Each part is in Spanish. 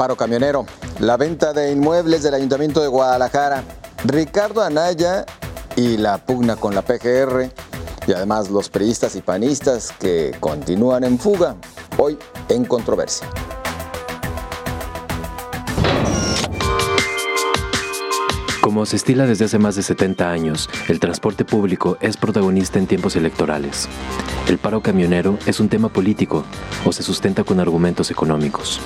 paro camionero, la venta de inmuebles del Ayuntamiento de Guadalajara, Ricardo Anaya y la pugna con la PGR, y además los priistas y panistas que continúan en fuga, hoy en controversia. Como se estila desde hace más de 70 años, el transporte público es protagonista en tiempos electorales. El paro camionero es un tema político o se sustenta con argumentos económicos.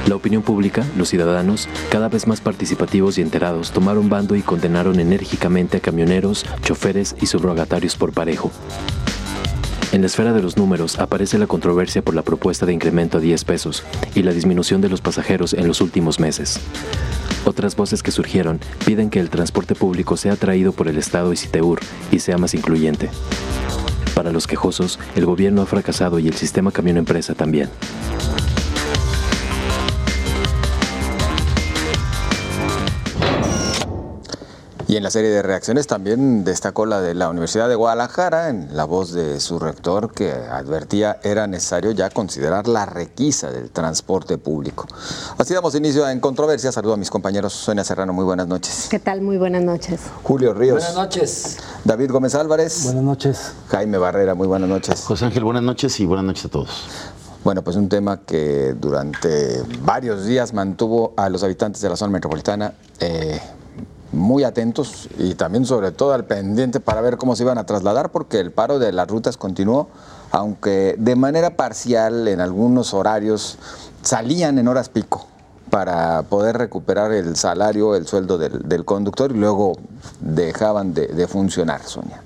La opinión pública, los ciudadanos, cada vez más participativos y enterados, tomaron bando y condenaron enérgicamente a camioneros, choferes y subrogatarios por parejo. En la esfera de los números aparece la controversia por la propuesta de incremento a 10 pesos y la disminución de los pasajeros en los últimos meses. Otras voces que surgieron piden que el transporte público sea traído por el Estado y Citeur y sea más incluyente. Para los quejosos, el gobierno ha fracasado y el sistema camión empresa también. Y en la serie de reacciones también destacó la de la Universidad de Guadalajara, en la voz de su rector, que advertía era necesario ya considerar la requisa del transporte público. Así damos inicio en controversia. Saludo a mis compañeros. Sonia Serrano, muy buenas noches. ¿Qué tal? Muy buenas noches. Julio Ríos. Buenas noches. David Gómez Álvarez. Buenas noches. Jaime Barrera, muy buenas noches. José Ángel, buenas noches y buenas noches a todos. Bueno, pues un tema que durante varios días mantuvo a los habitantes de la zona metropolitana muy atentos y también sobre todo al pendiente para ver cómo se iban a trasladar, porque el paro de las rutas continuó, aunque de manera parcial en algunos horarios salían en horas pico para poder recuperar el salario, el sueldo del conductor, y luego dejaban de funcionar, Sonia.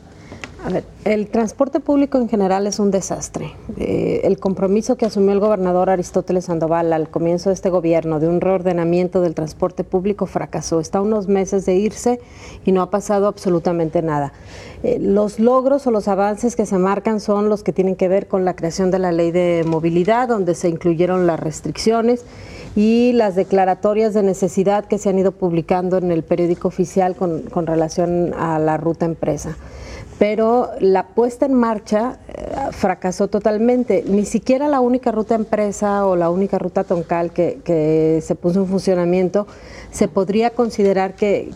A ver, el transporte público en general es un desastre. El compromiso que asumió el gobernador Aristóteles Sandoval al comienzo de este gobierno de un reordenamiento del transporte público fracasó. Está a unos meses de irse y no ha pasado absolutamente nada. Los logros o los avances que se marcan son los que tienen que ver con la creación de la ley de movilidad, donde se incluyeron las restricciones y las declaratorias de necesidad que se han ido publicando en el periódico oficial con relación a la ruta empresa. Pero la puesta en marcha fracasó totalmente. Ni siquiera la única ruta empresa o la única ruta troncal que se puso en funcionamiento se podría considerar que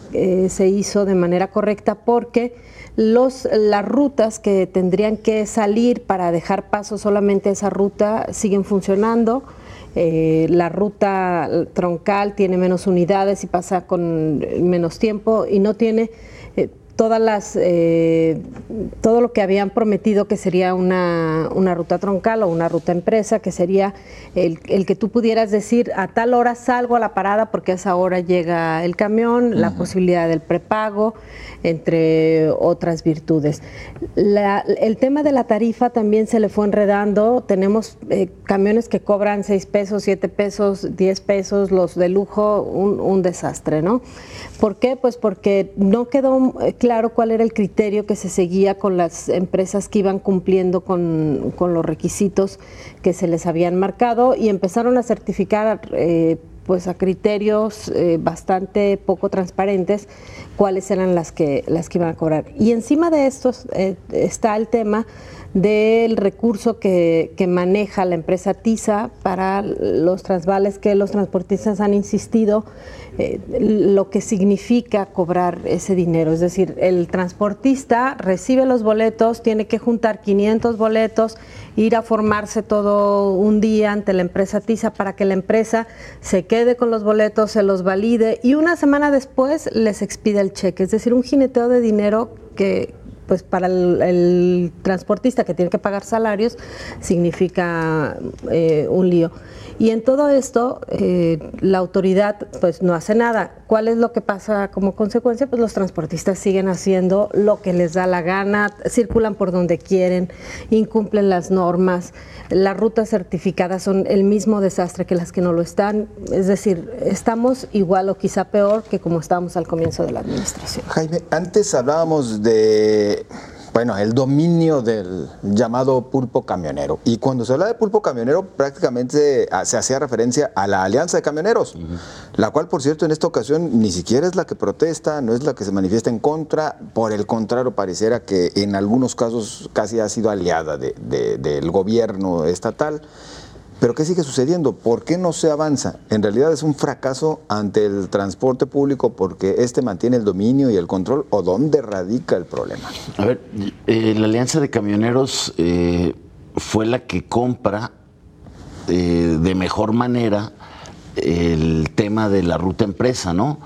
se hizo de manera correcta, porque las rutas que tendrían que salir para dejar paso solamente a esa ruta siguen funcionando. La ruta troncal tiene menos unidades y pasa con menos tiempo y no tiene todo lo que habían prometido que sería una ruta troncal o una ruta empresa, que sería el que tú pudieras decir a tal hora salgo a la parada porque a esa hora llega el camión, la posibilidad del prepago, entre otras virtudes. El tema de la tarifa también se le fue enredando. Tenemos camiones que cobran 6 pesos, 7 pesos, 10 pesos, los de lujo, un desastre, ¿no? ¿Por qué? Pues porque no quedó claro cuál era el criterio que se seguía con las empresas que iban cumpliendo con los requisitos que se les habían marcado, y empezaron a certificar pues a criterios bastante poco transparentes cuáles eran las que iban a cobrar. Y encima de esto está el tema del recurso que maneja la empresa TISA para los transvales, que los transportistas han insistido lo que significa cobrar ese dinero. Es decir, el transportista recibe los boletos, tiene que juntar 500 boletos, ir a formarse todo un día ante la empresa TISA para que la empresa se quede con los boletos, se los valide y una semana después les expida el cheque. Es decir, un jineteo de dinero que pues para el transportista, que tiene que pagar salarios, significa un lío. Y en todo esto, la autoridad pues no hace nada. ¿Cuál es lo que pasa como consecuencia? Pues los transportistas siguen haciendo lo que les da la gana, circulan por donde quieren, incumplen las normas. Las rutas certificadas son el mismo desastre que las que no lo están. Es decir, estamos igual o quizá peor que como estábamos al comienzo de la administración. Jaime, antes hablábamos de el dominio del llamado pulpo camionero. Y cuando se habla de pulpo camionero, prácticamente se hacía referencia a la Alianza de Camioneros, la cual, por cierto, en esta ocasión ni siquiera es la que protesta, no es la que se manifiesta en contra. Por el contrario, pareciera que en algunos casos casi ha sido aliada del gobierno estatal. Pero ¿qué sigue sucediendo? ¿Por qué no se avanza? En realidad es un fracaso ante el transporte público porque mantiene el dominio y el control, ¿o dónde radica el problema? A ver, la Alianza de Camioneros fue la que compra de mejor manera el tema de la ruta empresa, ¿no?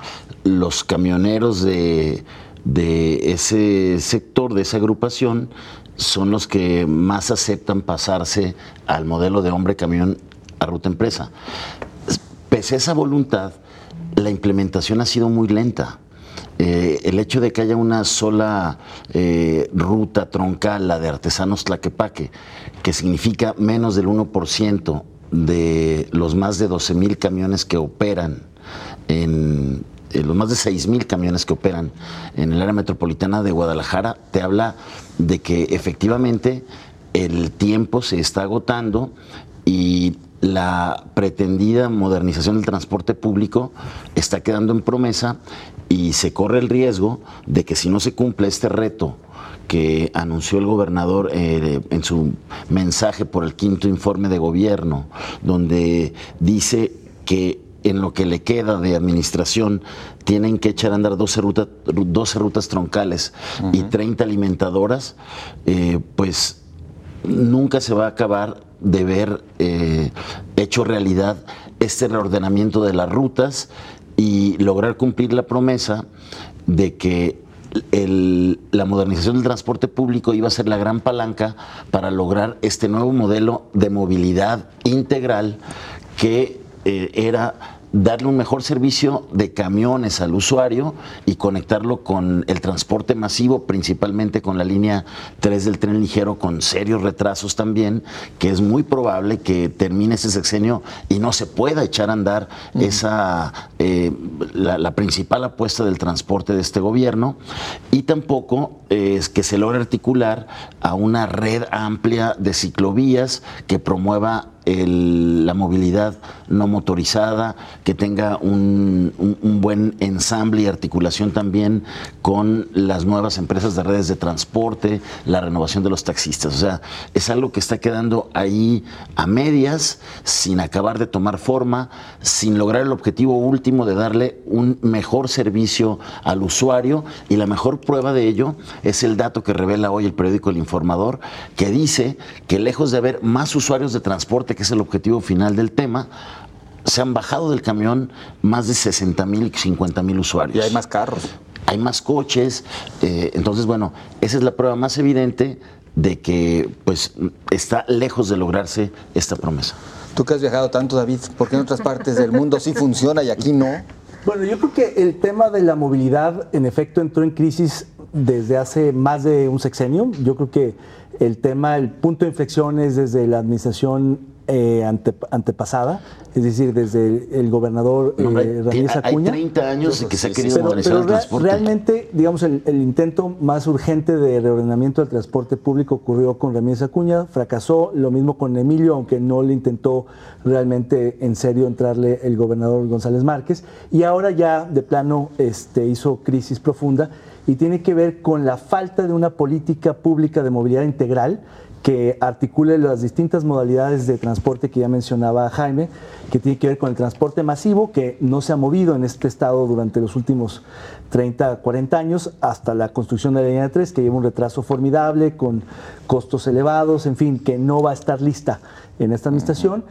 Los camioneros de ese sector, de esa agrupación, son los que más aceptan pasarse al modelo de hombre camión a ruta empresa. Pese a esa voluntad, la implementación ha sido muy lenta. El hecho de que haya una sola ruta troncal, la de Artesanos Tlaquepaque, que significa menos del 1% de los más de 12,000 camiones que operan los más de 6,000 camiones que operan en el área metropolitana de Guadalajara, te habla de que efectivamente el tiempo se está agotando y la pretendida modernización del transporte público está quedando en promesa y se corre el riesgo de que si no se cumple este reto que anunció el gobernador en su mensaje por el 5º informe de gobierno, donde dice que en lo que le queda de administración tienen que echar a andar 12 rutas troncales y 30 alimentadoras, pues nunca se va a acabar de ver hecho realidad este reordenamiento de las rutas y lograr cumplir la promesa de que la modernización del transporte público iba a ser la gran palanca para lograr este nuevo modelo de movilidad integral que era darle un mejor servicio de camiones al usuario y conectarlo con el transporte masivo, principalmente con la línea 3 del tren ligero, con serios retrasos también, que es muy probable que termine ese sexenio y no se pueda echar a andar la principal apuesta del transporte de este gobierno, y tampoco es que se logre articular a una red amplia de ciclovías que promueva la movilidad no motorizada, que tenga un buen ensamble y articulación también con las nuevas empresas de redes de transporte, la renovación de los taxistas. O sea, es algo que está quedando ahí a medias, sin acabar de tomar forma, sin lograr el objetivo último de darle un mejor servicio al usuario, y la mejor prueba de ello es el dato que revela hoy el periódico El Informador, que dice que lejos de haber más usuarios de transporte, que es el objetivo final del tema, se han bajado del camión más de 60,000 y 50,000 usuarios. Y hay más carros. Hay más coches. Entonces, bueno, esa es la prueba más evidente de que pues está lejos de lograrse esta promesa. Tú que has viajado tanto, David, ¿por qué en otras partes del mundo sí funciona y aquí no? Bueno, yo creo que el tema de la movilidad, en efecto, entró en crisis desde hace más de un sexenio. Yo creo que el punto de inflexión es desde la administración antepasada, es decir, desde el gobernador Ramírez Acuña. Hay 30 años de que se ha querido modernizar el transporte. Realmente, digamos, el intento más urgente de reordenamiento del transporte público ocurrió con Ramírez Acuña, fracasó, lo mismo con Emilio, aunque no le intentó realmente en serio entrarle el gobernador González Márquez, y ahora ya de plano hizo crisis profunda, y tiene que ver con la falta de una política pública de movilidad integral que articule las distintas modalidades de transporte que ya mencionaba Jaime, que tiene que ver con el transporte masivo, que no se ha movido en este estado durante los últimos 30, 40 años, hasta la construcción de la línea 3, que lleva un retraso formidable, con costos elevados, en fin, que no va a estar lista en esta administración.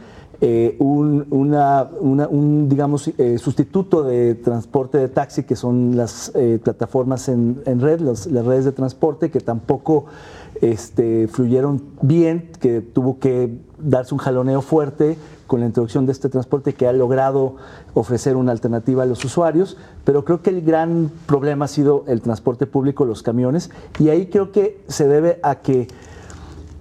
Digamos, sustituto de transporte de taxi, que son las plataformas en red, las redes de transporte, que tampoco fluyeron bien, que tuvo que darse un jaloneo fuerte con la introducción de este transporte, que ha logrado ofrecer una alternativa a los usuarios, pero creo que el gran problema ha sido el transporte público, los camiones, y ahí creo que se debe a que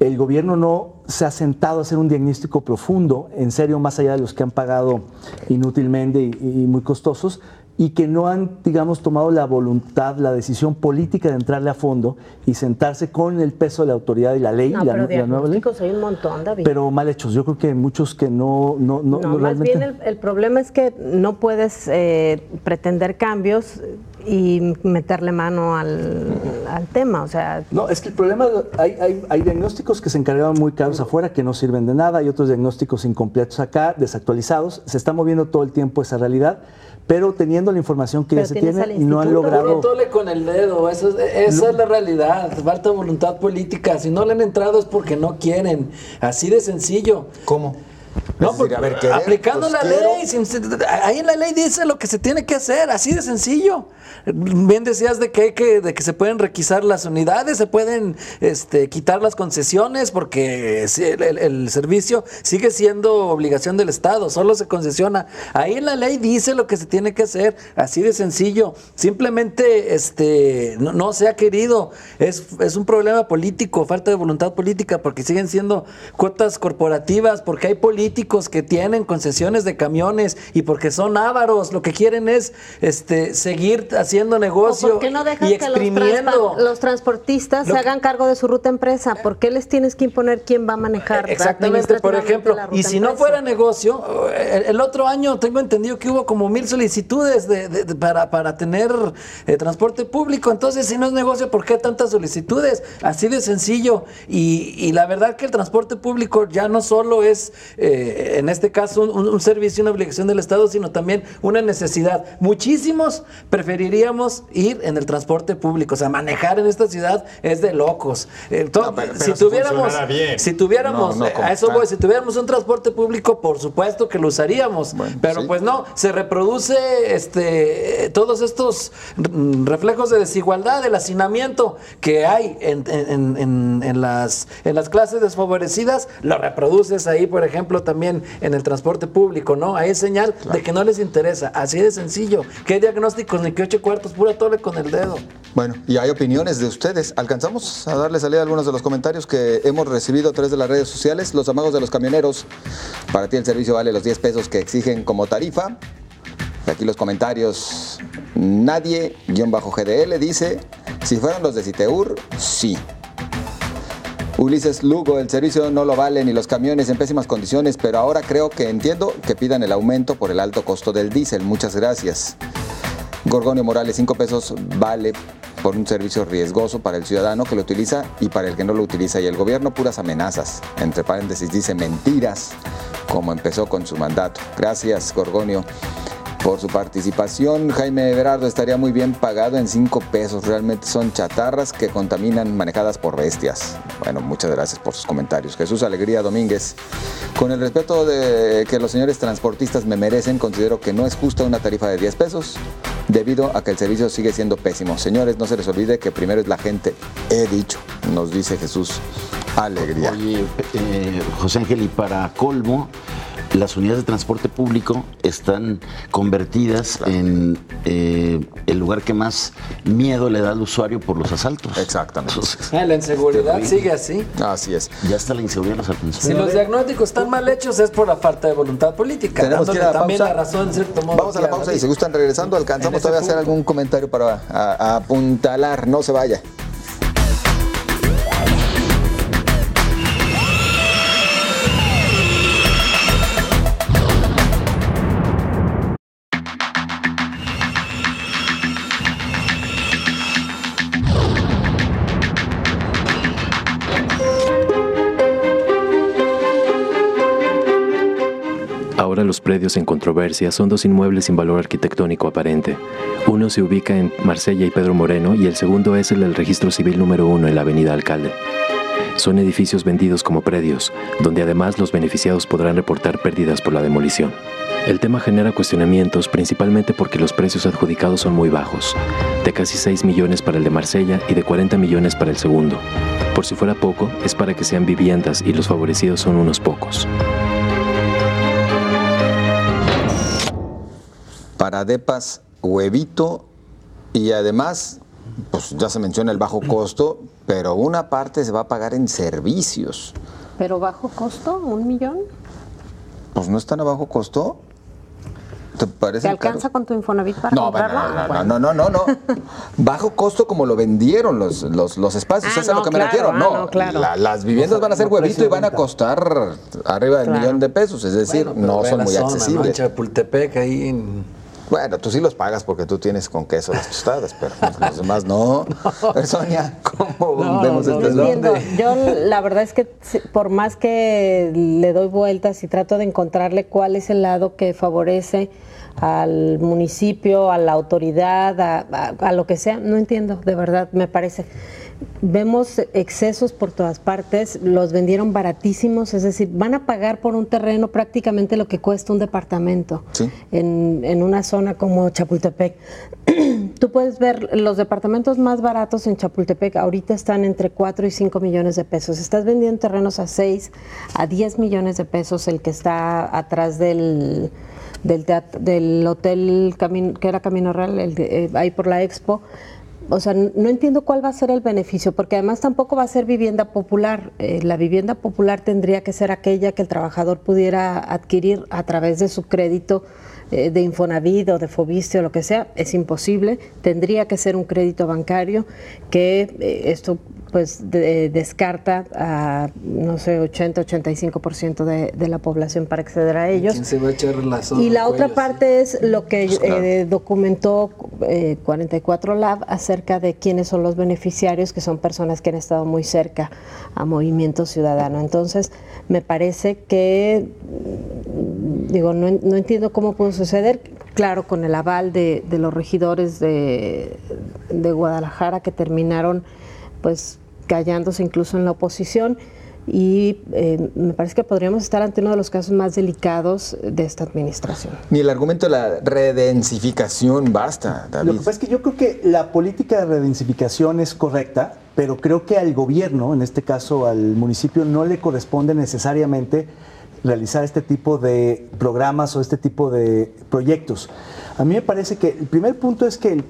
el gobierno no se ha sentado a hacer un diagnóstico profundo, en serio, más allá de los que han pagado inútilmente y muy costosos, y que no han, digamos, tomado la voluntad, la decisión política de entrarle a fondo y sentarse con el peso de la autoridad y la ley. No, pero diagnósticos hay un montón, David. Pero mal hechos. Yo creo que hay muchos que no más realmente... bien el problema es que no puedes pretender cambios y meterle mano al tema, o sea... No, es que el problema, hay diagnósticos que se encargaban muy caros afuera que no sirven de nada, hay otros diagnósticos incompletos acá, desactualizados, se está moviendo todo el tiempo esa realidad, pero teniendo la información que ya se tiene y no han logrado... Tole con el dedo, esa es la realidad, falta voluntad política, si no le han entrado es porque no quieren, así de sencillo. ¿Cómo? No, Es decir, a ver, ¿qué? aplicando Pues la quiero. ley, ahí en la ley dice lo que se tiene que hacer, así de sencillo. Bien decías de que se pueden requisar las unidades, se pueden quitar las concesiones, porque el servicio sigue siendo obligación del Estado, solo se concesiona. Ahí en la ley dice lo que se tiene que hacer, así de sencillo. Simplemente no se ha querido, es un problema político, falta de voluntad política, porque siguen siendo cuotas corporativas, porque hay políticos que tienen concesiones de camiones y porque son ávaros, lo que quieren es seguir haciendo negocio ¿Por qué no dejas y que exprimiendo. los transportistas se hagan cargo de su ruta empresa? ¿Por qué les tienes que imponer quién va a manejar? Exactamente, por ejemplo, y si no fuera negocio, el otro año tengo entendido que hubo como 1000 solicitudes para tener transporte público. Entonces, si no es negocio, ¿por qué tantas solicitudes? Así de sencillo. Y la verdad que el transporte público ya no solo es, en este caso, un servicio, una obligación del Estado, sino también una necesidad. Muchísimos preferiríamos ir en el transporte público, o sea, manejar en esta ciudad es de locos. Si tuviéramos, a eso voy, si tuviéramos un transporte público, por supuesto que lo usaríamos, pero pues no, se reproduce todos estos reflejos de desigualdad, del hacinamiento que hay en las clases desfavorecidas, lo reproduces ahí, por ejemplo, también en el transporte público, ¿no? Ahí es señal de que no les interesa, así de sencillo. ¿Qué diagnósticos ni qué 8 cuartos? Pura tole con el dedo. Bueno, y hay opiniones de ustedes. ¿Alcanzamos a darle salida a algunos de los comentarios que hemos recibido a través de las redes sociales? Los amagos de los camioneros. Para ti el servicio vale los 10 pesos que exigen como tarifa. Aquí los comentarios. Nadie-GDL dice, si fueran los de Citeur, sí. Ulises Lugo, el servicio no lo vale ni los camiones en pésimas condiciones, pero ahora creo que entiendo que pidan el aumento por el alto costo del diésel. Muchas gracias. Gorgonio Morales, 5 pesos vale por un servicio riesgoso para el ciudadano que lo utiliza y para el que no lo utiliza. Y el gobierno, puras amenazas. Entre paréntesis dice mentiras, como empezó con su mandato. Gracias, Gorgonio, por su participación. Jaime Everardo, estaría muy bien pagado en 5 pesos. Realmente son chatarras que contaminan, manejadas por bestias. Bueno, muchas gracias por sus comentarios. Jesús Alegría Domínguez, con el respeto de que los señores transportistas me merecen, considero que no es justa una tarifa de 10 pesos, debido a que el servicio sigue siendo pésimo. Señores, no se les olvide que primero es la gente. He dicho, nos dice Jesús Alegría. Oye, José Ángel, y para colmo, las unidades de transporte público están convertidas en el lugar que más miedo le da al usuario por los asaltos. Exactamente. Entonces, La inseguridad terrible. sigue así. Así es. Ya está la inseguridad en los alcances. Si los diagnósticos están mal hechos es por la falta de voluntad política. Tenemos que ir a la también pausa. la razón, en cierto modo. Vamos a la pausa y si gustan regresando, alcanzamos todavía a hacer algún comentario para apuntalar. No se vaya. Ahora los predios en controversia son 2 inmuebles sin valor arquitectónico aparente. Uno se ubica en Marsella y Pedro Moreno y el segundo es el del registro civil número 1 en la avenida Alcalde. Son edificios vendidos como predios, donde además los beneficiados podrán reportar pérdidas por la demolición. El tema genera cuestionamientos principalmente porque los precios adjudicados son muy bajos, de casi 6 millones para el de Marsella y de 40 millones para el segundo. Por si fuera poco, es para que sean viviendas y los favorecidos son unos pocos. Para depas, huevito, y además, pues ya se menciona el bajo costo, pero una parte se va a pagar en servicios. ¿Pero bajo costo? ¿1 millón? Pues no es tan a bajo costo. ¿Te parece ¿Te alcanza caro? con tu Infonavit para comprarlo? No. Bajo costo como lo vendieron los espacios, eso es a lo que me refiero. Claro. Las viviendas van a ser huevito y van a costar arriba del $1,000,000 de pesos, es decir, Bueno, no ve son la muy zona, ¿no? En accesibles. Chapultepec, ahí en Bueno, tú sí los pagas porque tú tienes con queso las tostadas, pero los demás no. Sonia, ¿cómo vemos No entiendo. Yo la verdad es que por más que le doy vueltas y trato de encontrarle cuál es el lado que favorece al municipio, a la autoridad, a lo que sea, no entiendo, de verdad, me parece. Vemos excesos por todas partes, los vendieron baratísimos, es decir, van a pagar por un terreno prácticamente lo que cuesta un departamento, ¿sí?, en una zona como Chapultepec. Tú puedes ver los departamentos más baratos en Chapultepec, ahorita están entre 4 y 5 millones de pesos. Estás vendiendo terrenos a 6, a 10 millones de pesos, el que está atrás del hotel que era Camino Real, ahí por la Expo. O sea, no entiendo cuál va a ser el beneficio, porque además tampoco va a ser vivienda popular. La vivienda popular tendría que ser aquella que el trabajador pudiera adquirir a través de su crédito de Infonavit o de Fobiste o lo que sea. Es imposible, tendría que ser un crédito bancario, que esto pues descarta a, no sé, 80-85% de la población para acceder a ellos. ¿Quién se va a echar y la otra parte es lo que documentó 44 Lab acerca de quiénes son los beneficiarios, que son personas que han estado muy cerca a Movimiento Ciudadano. Entonces, me parece que, digo, no entiendo cómo pudo suceder. Claro, con el aval de los regidores de Guadalajara, que terminaron pues callándose incluso en la oposición, y me parece que podríamos estar ante uno de los casos más delicados de esta administración. Ni el argumento de la redensificación basta, David. Lo que pasa es que yo creo que la política de redensificación es correcta, pero creo que al gobierno, en este caso al municipio, no le corresponde necesariamente realizar este tipo de programas o este tipo de proyectos. A mí me parece que el primer punto es que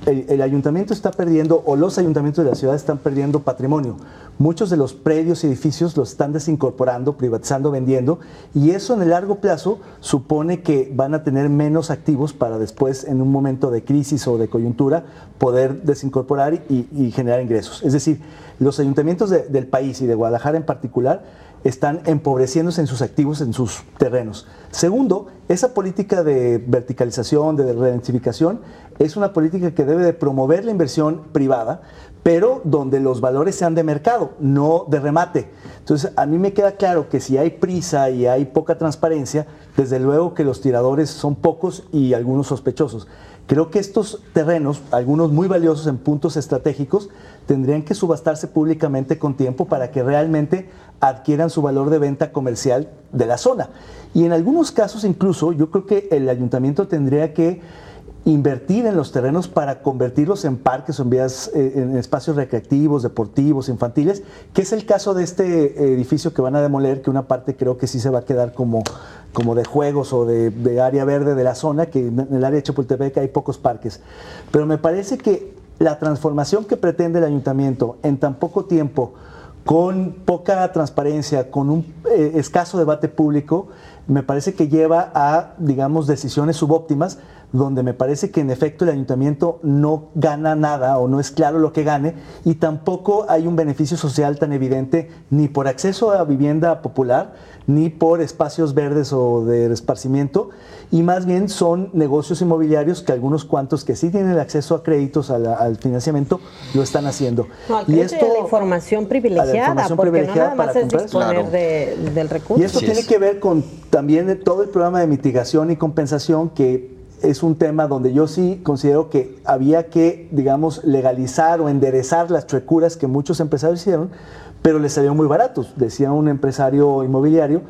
el ayuntamiento está perdiendo, o los ayuntamientos de la ciudad están perdiendo patrimonio. Muchos de los predios y edificios los están desincorporando, privatizando, vendiendo, y eso en el largo plazo supone que van a tener menos activos para después, en un momento de crisis o de coyuntura, poder desincorporar y generar ingresos. Es decir, los ayuntamientos del país y de Guadalajara en particular están empobreciéndose en sus activos, en sus terrenos. Segundo, esa política de verticalización, de redensificación, es una política que debe de promover la inversión privada, pero donde los valores sean de mercado, no de remate. Entonces, a mí me queda claro que si hay prisa y hay poca transparencia, desde luego que los tiradores son pocos y algunos sospechosos. Creo que estos terrenos, algunos muy valiosos en puntos estratégicos, tendrían que subastarse públicamente con tiempo para que realmente adquieran su valor de venta comercial de la zona. Y en algunos casos incluso yo creo que el ayuntamiento tendría que invertir en los terrenos para convertirlos en parques o en vías, en espacios recreativos, deportivos, infantiles, que es el caso de este edificio que van a demoler, que una parte creo que sí se va a quedar como de juegos o de área verde de la zona, que en el área de Chapultepec hay pocos parques. Pero me parece que la transformación que pretende el ayuntamiento en tan poco tiempo, con poca transparencia, con un escaso debate público, me parece que lleva a, digamos, decisiones subóptimas, donde me parece que en efecto el ayuntamiento no gana nada o no es claro lo que gane, y tampoco hay un beneficio social tan evidente ni por acceso a vivienda popular, ni por espacios verdes o de esparcimiento, y más bien son negocios inmobiliarios que algunos cuantos que sí tienen acceso a créditos, al financiamiento, lo están haciendo. No, al crédito, y esto, de la información privilegiada, porque no nada más es disponer del recurso. Y esto tiene que ver con también todo el programa de mitigación y compensación, que es un tema donde yo sí considero que había que, digamos, legalizar o enderezar las chuecuras que muchos empresarios hicieron, pero les salieron muy baratos. Decía un empresario inmobiliario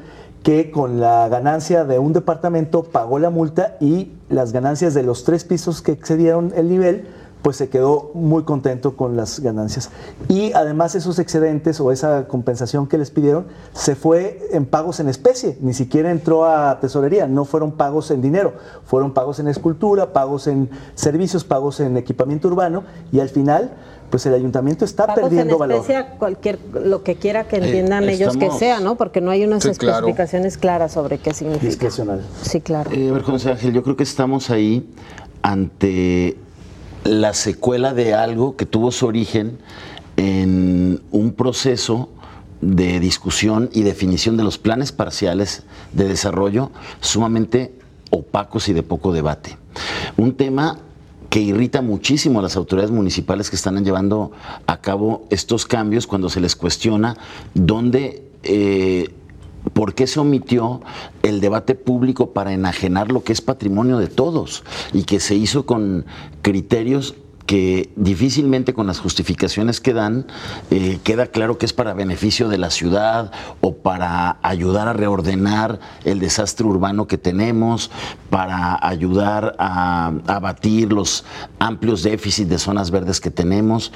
que con la ganancia de un departamento pagó la multa, y las ganancias de los 3 pisos que excedieron el nivel, pues se quedó muy contento con las ganancias. Y además esos excedentes o esa compensación que les pidieron se fue en pagos en especie, ni siquiera entró a tesorería, no fueron pagos en dinero, fueron pagos en escultura, pagos en servicios, pagos en equipamiento urbano, y al final pues el ayuntamiento está perdiendo valor. Pagos en especie, cualquier, lo que quiera que entiendan ellos que sea, ¿no? Porque no hay unas especificaciones claras sobre qué significa. Discrecional. Sí, claro. A ver, José Ángel, yo creo que estamos ahí ante la secuela de algo que tuvo su origen en un proceso de discusión y definición de los planes parciales de desarrollo sumamente opacos y de poco debate. un tema que irrita muchísimo a las autoridades municipales que están llevando a cabo estos cambios cuando se les cuestiona dónde, por qué se omitió el debate público para enajenar lo que es patrimonio de todos y que se hizo con criterios que difícilmente con las justificaciones que dan queda claro que es para beneficio de la ciudad o para ayudar a reordenar el desastre urbano que tenemos, para ayudar a abatir los amplios déficits de zonas verdes que tenemos.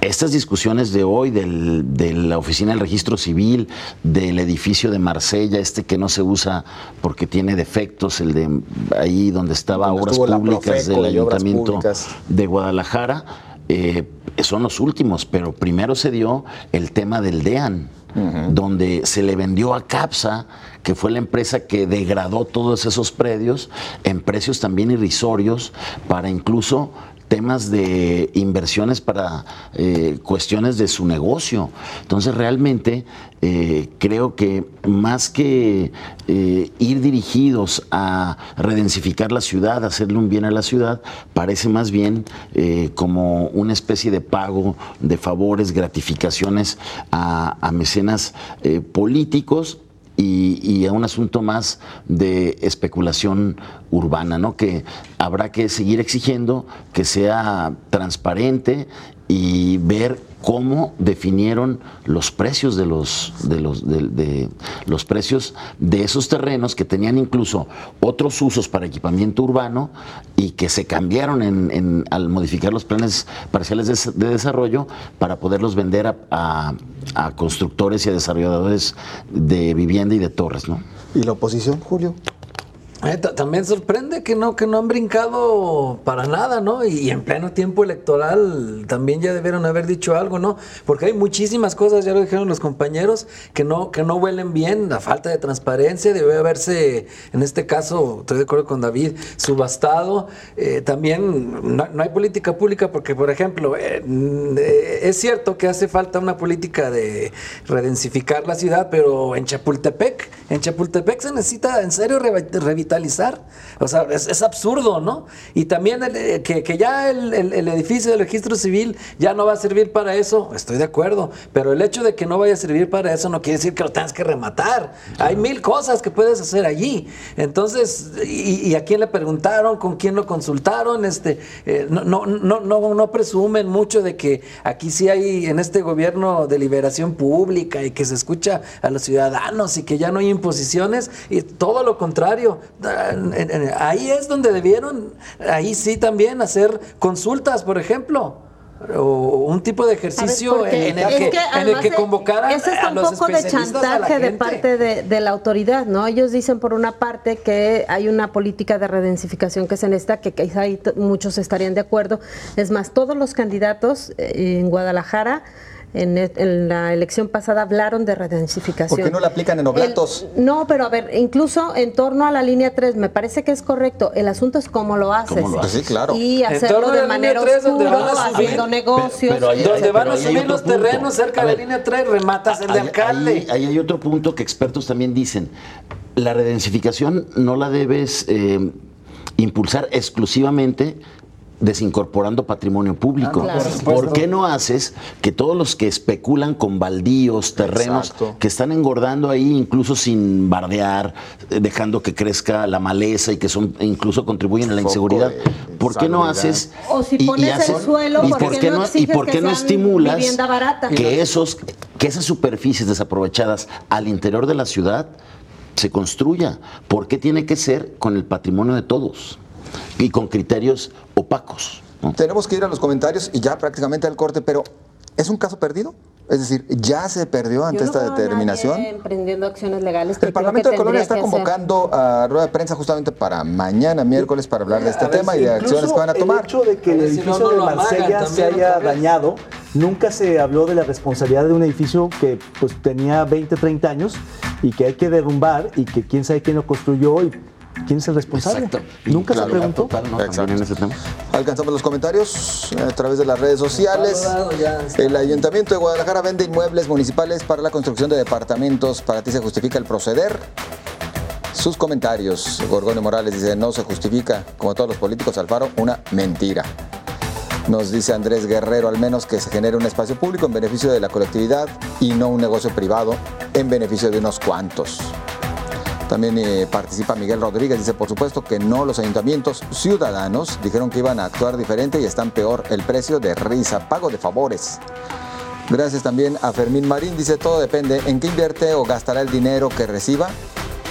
Estas discusiones de hoy de la Oficina del Registro Civil, del edificio de Marsella, que no se usa porque tiene defectos, el de ahí donde estaba Obras Públicas del Ayuntamiento de Guadalajara, son los últimos, pero primero se dio el tema del DEAN, donde se le vendió a Capsa, que fue la empresa que degradó todos esos predios en precios también irrisorios para incluso temas de inversiones para cuestiones de su negocio. Entonces realmente creo que más que ir dirigidos a redensificar la ciudad, hacerle un bien a la ciudad, parece más bien como una especie de pago de favores, gratificaciones a mecenas políticos, y a un asunto más de especulación urbana, ¿no? Que habrá que seguir exigiendo que sea transparente y ver cómo definieron los precios de los precios de esos terrenos que tenían incluso otros usos para equipamiento urbano y que se cambiaron al modificar los planes parciales de desarrollo para poderlos vender a constructores y a desarrolladores de vivienda y de torres, ¿no? ¿Y la oposición, Julio? También sorprende que no han brincado para nada, ¿no? Y en pleno tiempo electoral también ya debieron haber dicho algo, ¿no? Porque hay muchísimas cosas, ya lo dijeron los compañeros, que no huelen bien. La falta de transparencia debe haberse, en este caso, estoy de acuerdo con David, subastado. También no hay política pública porque, por ejemplo, es cierto que hace falta una política de redensificar la ciudad, pero en Chapultepec se necesita en serio revitalizar. O sea, es absurdo, ¿no? Y también que ya el edificio del registro civil ya no va a servir para eso, estoy de acuerdo, pero el hecho de que no vaya a servir para eso no quiere decir que lo tengas que rematar. Hay 1000 cosas que puedes hacer allí. Entonces, ¿y a quién le preguntaron? ¿Con quién lo consultaron? No presumen mucho de que aquí sí hay en este gobierno deliberación pública y que se escucha a los ciudadanos y que ya no hay imposiciones, y todo lo contrario. Ahí es donde debieron, ahí sí también hacer consultas, por ejemplo, o un tipo de ejercicio en el que convocaran a los especialistas. Es un poco de chantaje de parte de la autoridad, ¿no? Ellos dicen por una parte que hay una política de redensificación que se necesita, que quizá muchos estarían de acuerdo. Es más, todos los candidatos en Guadalajara en la elección pasada hablaron de redensificación. ¿Por qué no la aplican en Oblatos? No, pero a ver, incluso en torno a la línea 3, me parece que es correcto. El asunto es cómo lo haces. Pues sí, claro. Y hacerlo de manera oscura, haciendo negocios. Donde van a subir los terrenos cerca de la línea 3, rematas el de alcalde. Ahí hay otro punto que expertos también dicen. La redensificación no la debes impulsar exclusivamente desincorporando patrimonio público. Claro. ¿Por qué no haces que todos los que especulan con baldíos, terrenos, exacto, que están engordando ahí incluso sin bardear, dejando que crezca la maleza y que son incluso contribuyen a la inseguridad? ¿Por qué no haces? O si pones el suelo, ¿y por qué no estimulas que esas superficies desaprovechadas al interior de la ciudad se construya? ¿Por qué tiene que ser con el patrimonio de todos y con criterios opacos, ¿no? Tenemos que ir a los comentarios y ya prácticamente al corte, pero ¿es un caso perdido? Es decir, ¿ya se perdió ante esta determinación? Emprendiendo acciones legales. El Parlamento de Colonia está convocando a rueda de prensa justamente para mañana, miércoles, para hablar de este tema y de acciones que van a tomar. El hecho de que el edificio de Marsella se haya dañado, nunca se habló de la responsabilidad de un edificio que pues tenía 20, 30 años y que hay que derrumbar y que quién sabe quién lo construyó y quién es el responsable. Exacto. Nunca se preguntó. En ese tema. Alcanzamos los comentarios a través de las redes sociales. El Ayuntamiento de Guadalajara vende inmuebles municipales para la construcción de departamentos. ¿Para ti se justifica el proceder? sus comentarios. Gorgonio Morales dice, no se justifica, como todos los políticos, Alfaro, una mentira. Nos dice Andrés Guerrero, al menos que se genere un espacio público en beneficio de la colectividad y no un negocio privado en beneficio de unos cuantos. También participa Miguel Rodríguez, dice, por supuesto que no, los ayuntamientos ciudadanos dijeron que iban a actuar diferente y están peor, el precio de risa, pago de favores. Gracias también a Fermín Marín, dice, todo depende en qué invierte o gastará el dinero que reciba.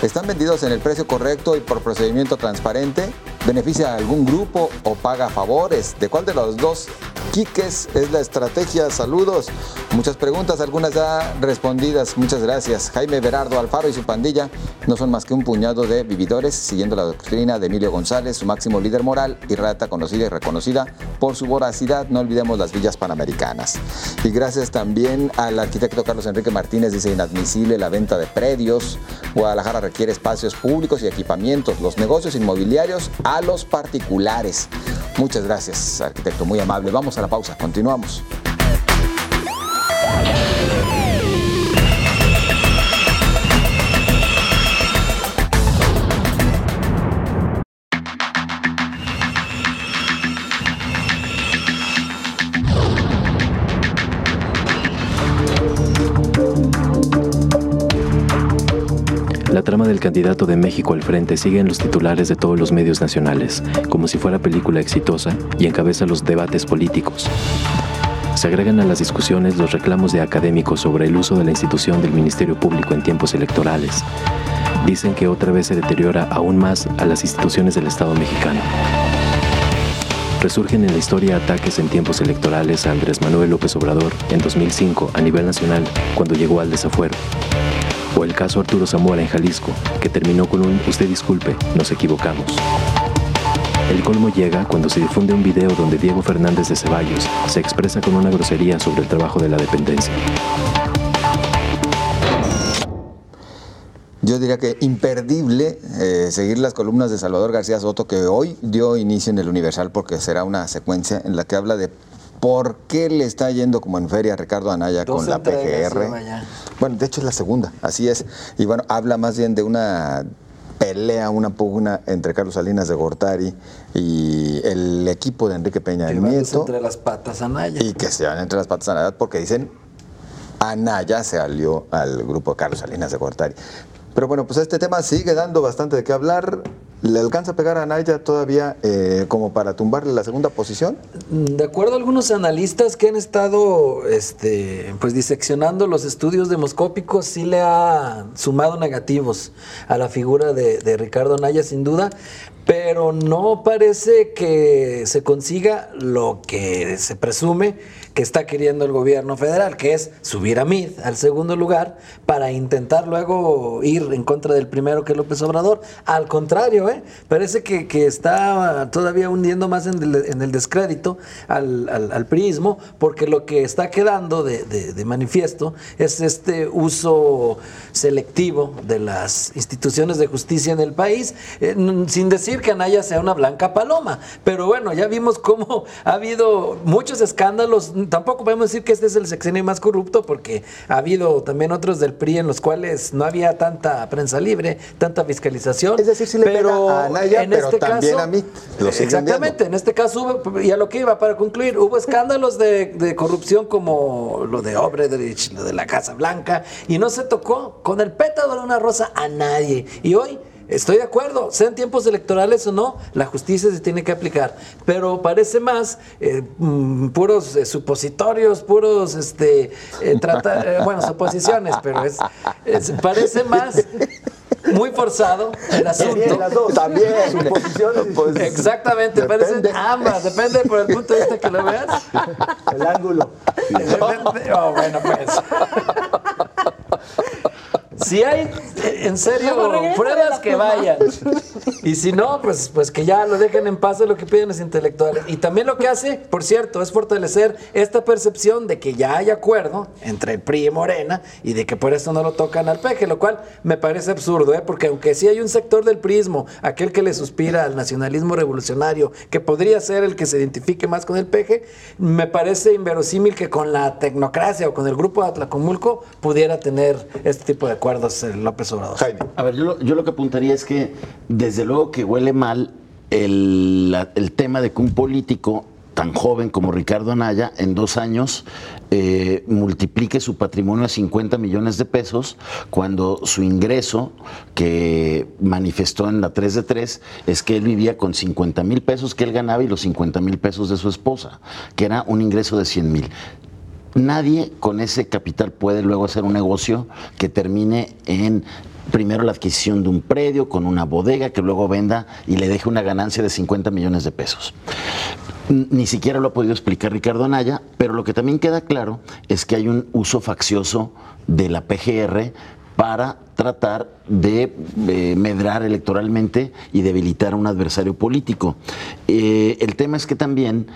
¿Están vendidos en el precio correcto y por procedimiento transparente? ¿Beneficia a algún grupo o paga favores? ¿De cuál de los dos quiques es la estrategia? Saludos. Muchas preguntas, algunas ya respondidas. Muchas gracias. Jaime Berardo Alfaro y su pandilla no son más que un puñado de vividores siguiendo la doctrina de Emilio González, su máximo líder moral y rata conocida y reconocida por su voracidad. No olvidemos las villas panamericanas. Y gracias también al arquitecto Carlos Enrique Martínez, dice, inadmisible la venta de predios. Guadalajara requiere espacios públicos y equipamientos, los negocios inmobiliarios a los particulares. Muchas gracias, arquitecto, muy amable. Vamos a la pausa, continuamos. La trama del candidato de México al frente sigue en los titulares de todos los medios nacionales, como si fuera película exitosa, y encabeza los debates políticos. Se agregan a las discusiones los reclamos de académicos sobre el uso de la institución del Ministerio Público en tiempos electorales. Dicen que otra vez se deteriora aún más a las instituciones del Estado mexicano. Resurgen en la historia ataques en tiempos electorales a Andrés Manuel López Obrador en 2005 a nivel nacional, cuando llegó al desafuero. O el caso Arturo Zamora en Jalisco, que terminó con un "usted disculpe, nos equivocamos". El colmo llega cuando se difunde un video donde Diego Fernández de Ceballos se expresa con una grosería sobre el trabajo de la dependencia. Yo diría que imperdible seguir las columnas de Salvador García Soto, que hoy dio inicio en el Universal, porque será una secuencia en la que habla de por qué le está yendo como en feria a Ricardo Anaya con la PGR. Bueno, de hecho es la segunda, así es. Y bueno, habla más bien de una pelea, una pugna entre Carlos Salinas de Gortari y el equipo de Enrique Peña Nieto. Entre las patas Anaya. Y que se van entre las patas Anaya porque dicen Anaya se alió al grupo de Carlos Salinas de Gortari. Pero bueno, pues este tema sigue dando bastante de qué hablar. ¿Le alcanza a pegar a Anaya todavía como para tumbarle la segunda posición? De acuerdo a algunos analistas que han estado pues diseccionando los estudios demoscópicos, sí le ha sumado negativos a la figura de Ricardo Anaya, sin duda, pero no parece que se consiga lo que se presume que está queriendo el gobierno federal, que es subir a Mid al segundo lugar para intentar luego ir en contra del primero, que es López Obrador. Al contrario, parece que está todavía hundiendo más en el descrédito al priismo, porque lo que está quedando de manifiesto es este uso selectivo de las instituciones de justicia en el país, sin decir que Anaya sea una blanca paloma, pero bueno, ya vimos cómo ha habido muchos escándalos. Tampoco podemos decir que este es el sexenio más corrupto, porque ha habido también otros del PRI en los cuales no había tanta prensa libre, tanta fiscalización. Es decir, sí le pega a Anaya, en pero este también caso, a mí. Exactamente, en este caso hubo, y a lo que iba para concluir, hubo escándalos de corrupción como lo de Obredrich, lo de la Casa Blanca, y no se tocó con el pétalo de una rosa a nadie. Y hoy estoy de acuerdo, sean tiempos electorales o no, la justicia se tiene que aplicar, pero parece más puros supositorios, puros bueno, suposiciones, pero parece más muy forzado el asunto. Las dos. También. Suposiciones. Exactamente, parecen ambas, depende por el punto de vista que lo veas. El ángulo. Bueno, pues. Si hay, en serio, pruebas, que vayan. Y si no, pues que ya lo dejen en paz, de lo que piden los intelectuales. Y también lo que hace, por cierto, es fortalecer esta percepción de que ya hay acuerdo entre el PRI y Morena y de que por eso no lo tocan al PG, lo cual me parece absurdo, porque aunque sí hay un sector del priismo, aquel que le suspira al nacionalismo revolucionario, que podría ser el que se identifique más con el PG, me parece inverosímil que con la tecnocracia o con el grupo de Atlacomulco pudiera tener este tipo de acuerdos. Ricardo López Obrador. Jaime. A ver, yo lo que apuntaría es que desde luego que huele mal el tema de que un político tan joven como Ricardo Anaya en 2 años multiplique su patrimonio a 50 millones de pesos cuando su ingreso que manifestó en la 3 de 3 es que él vivía con 50 mil pesos que él ganaba y los 50 mil pesos de su esposa, que era un ingreso de 100 mil. Nadie con ese capital puede luego hacer un negocio que termine en primero la adquisición de un predio con una bodega que luego venda y le deje una ganancia de 50 millones de pesos. Ni siquiera lo ha podido explicar Ricardo Anaya, pero lo que también queda claro es que hay un uso faccioso de la PGR para tratar de medrar electoralmente y debilitar a un adversario político. El tema es que también,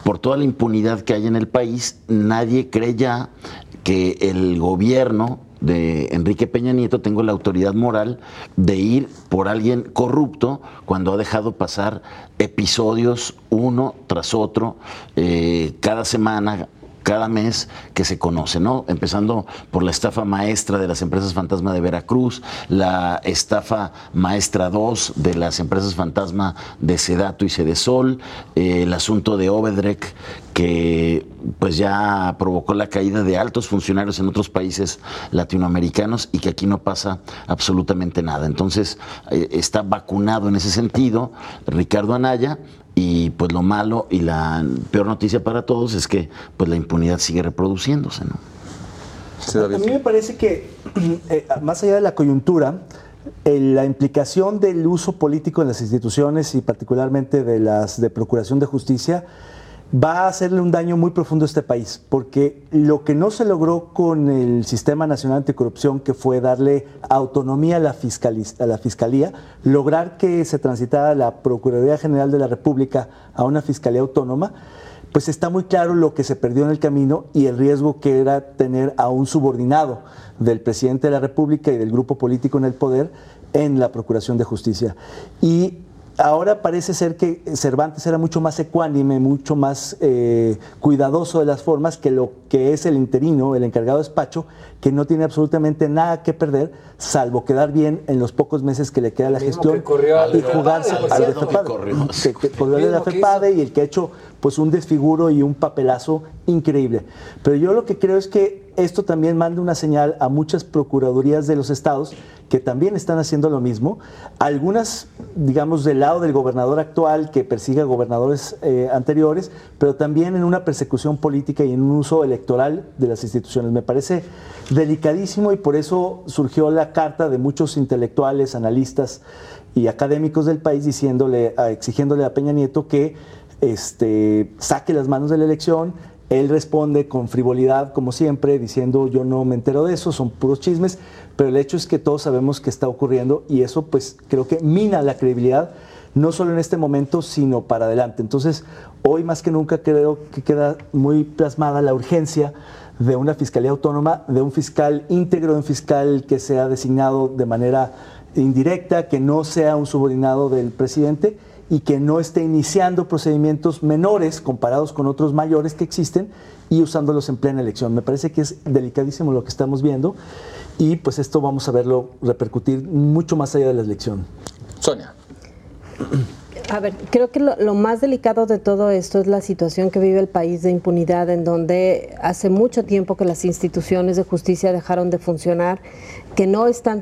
por toda la impunidad que hay en el país, nadie cree ya que el gobierno de Enrique Peña Nieto tenga la autoridad moral de ir por alguien corrupto cuando ha dejado pasar episodios uno tras otro, cada semana, cada mes que se conoce, ¿no? Empezando por la estafa maestra de las empresas fantasma de Veracruz, la estafa maestra 2 de las empresas fantasma de Sedato y Sedesol, el asunto de Obedrec, que pues ya provocó la caída de altos funcionarios en otros países latinoamericanos y que aquí no pasa absolutamente nada. Entonces, está vacunado en ese sentido Ricardo Anaya. Y pues lo malo y la peor noticia para todos es que pues la impunidad sigue reproduciéndose, ¿no? Sí, David. A mí me parece que más allá de la coyuntura, la implicación del uso político en las instituciones y particularmente de las de Procuración de Justicia va a hacerle un daño muy profundo a este país, porque lo que no se logró con el Sistema Nacional Anticorrupción, que fue darle autonomía a la Fiscalía, lograr que se transitara la Procuraduría General de la República a una Fiscalía Autónoma, pues está muy claro lo que se perdió en el camino y el riesgo que era tener a un subordinado del presidente de la República y del grupo político en el poder en la Procuración de Justicia. Y ahora parece ser que Cervantes era mucho más ecuánime, mucho más cuidadoso de las formas que lo que es el interino, el encargado de despacho, que no tiene absolutamente nada que perder, salvo quedar bien en los pocos meses que le queda a la gestión y jugarse al de FEPADE. Que corrió de la FEPADE y el que ha hecho pues un desfiguro y un papelazo increíble. Pero yo lo que creo es que esto también manda una señal a muchas procuradurías de los estados que también están haciendo lo mismo. Algunas, digamos, del lado del gobernador actual que persigue a gobernadores anteriores, pero también en una persecución política y en un uso electoral de las instituciones. Me parece delicadísimo y por eso surgió la carta de muchos intelectuales, analistas y académicos del país exigiéndole a Peña Nieto que saque las manos de la elección. Él responde con frivolidad, como siempre, diciendo yo no me entero de eso, son puros chismes, pero el hecho es que todos sabemos qué está ocurriendo y eso pues creo que mina la credibilidad, no solo en este momento, sino para adelante. Entonces, hoy más que nunca creo que queda muy plasmada la urgencia de una fiscalía autónoma, de un fiscal íntegro, de un fiscal que sea designado de manera indirecta, que no sea un subordinado del presidente y que no esté iniciando procedimientos menores comparados con otros mayores que existen y usándolos en plena elección. Me parece que es delicadísimo lo que estamos viendo y pues esto vamos a verlo repercutir mucho más allá de la elección. Sonia. A ver, creo que lo más delicado de todo esto es la situación que vive el país de impunidad, en donde hace mucho tiempo que las instituciones de justicia dejaron de funcionar, que no están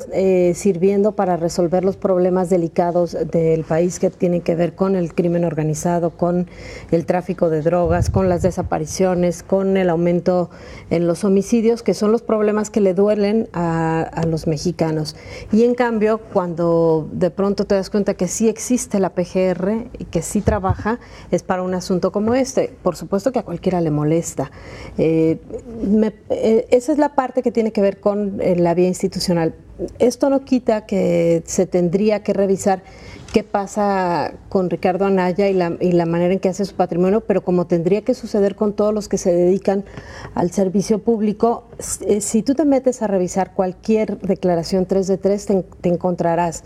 sirviendo para resolver los problemas delicados del país que tienen que ver con el crimen organizado, con el tráfico de drogas, con las desapariciones, con el aumento en los homicidios, que son los problemas que le duelen a los mexicanos. Y en cambio, cuando de pronto te das cuenta que sí existe la PGR y que sí trabaja, es para un asunto como este. Por supuesto que a cualquiera le molesta. Esa es la parte que tiene que ver con la vía institucional. esto no quita que se tendría que revisar qué pasa con Ricardo Anaya y la manera en que hace su patrimonio, pero como tendría que suceder con todos los que se dedican al servicio público, si tú te metes a revisar cualquier declaración 3 de 3, te encontrarás.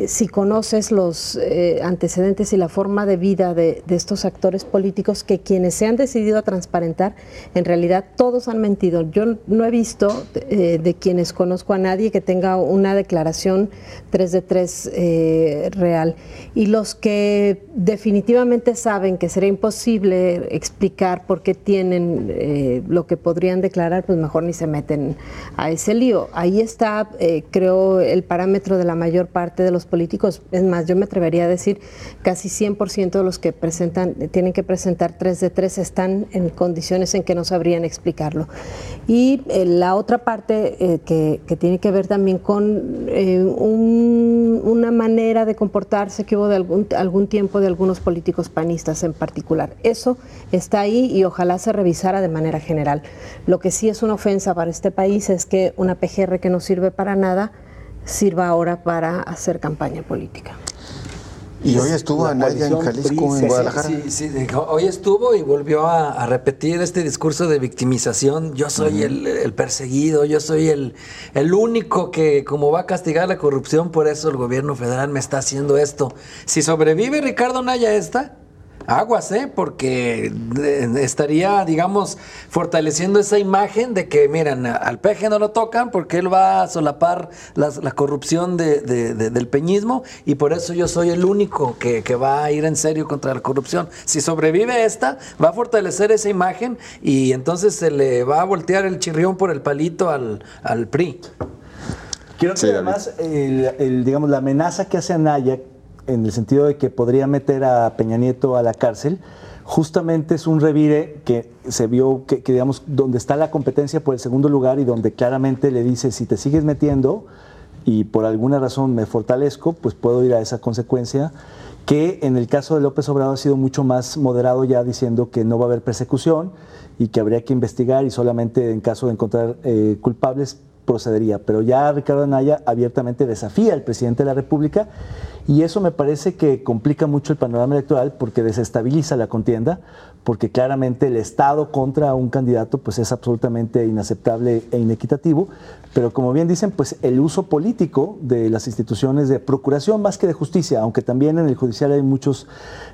Si conoces los antecedentes y la forma de vida de estos actores políticos, que quienes se han decidido a transparentar, en realidad todos han mentido. Yo no he visto de quienes conozco a nadie que tenga una declaración 3 de 3 real. Y los que definitivamente saben que sería imposible explicar por qué tienen lo que podrían declarar, pues mejor ni se meten a ese lío. Ahí está, creo, el parámetro de la mayor parte de los políticos. Es más, yo me atrevería a decir casi 100% de los que tienen que presentar 3 de 3 están en condiciones en que no sabrían explicarlo. Y la otra parte que tiene que ver también con una manera de comportarse que hubo de algún tiempo de algunos políticos panistas en particular. Eso está ahí y ojalá se revisara de manera general. Lo que sí es una ofensa para este país es que una PGR que no sirve para nada sirva ahora para hacer campaña política. Y hoy estuvo Anaya en Jalisco, en Guadalajara. Sí, hoy estuvo y volvió a repetir este discurso de victimización. Yo soy el perseguido, yo soy el único que, como va a castigar la corrupción, por eso el gobierno federal me está haciendo esto. Si sobrevive Ricardo Anaya aguas, porque estaría, digamos, fortaleciendo esa imagen de que, miren, al peje no lo tocan porque él va a solapar la corrupción del peñismo y por eso yo soy el único que va a ir en serio contra la corrupción. Si sobrevive va a fortalecer esa imagen y entonces se le va a voltear el chirrión por el palito al PRI. Quiero que además, digamos, la amenaza que hace Anaya, en el sentido de que podría meter a Peña Nieto a la cárcel, justamente es un revire que se vio que digamos, donde está la competencia por el segundo lugar y donde claramente le dice, si te sigues metiendo y por alguna razón me fortalezco, pues puedo ir a esa consecuencia, que en el caso de López Obrador ha sido mucho más moderado, ya diciendo que no va a haber persecución y que habría que investigar y solamente en caso de encontrar culpables procedería. Pero ya Ricardo Anaya abiertamente desafía al presidente de la República y eso me parece que complica mucho el panorama electoral porque desestabiliza la contienda, porque claramente el Estado contra un candidato pues es absolutamente inaceptable e inequitativo, pero como bien dicen, pues el uso político de las instituciones de procuración más que de justicia, aunque también en el judicial hay muchos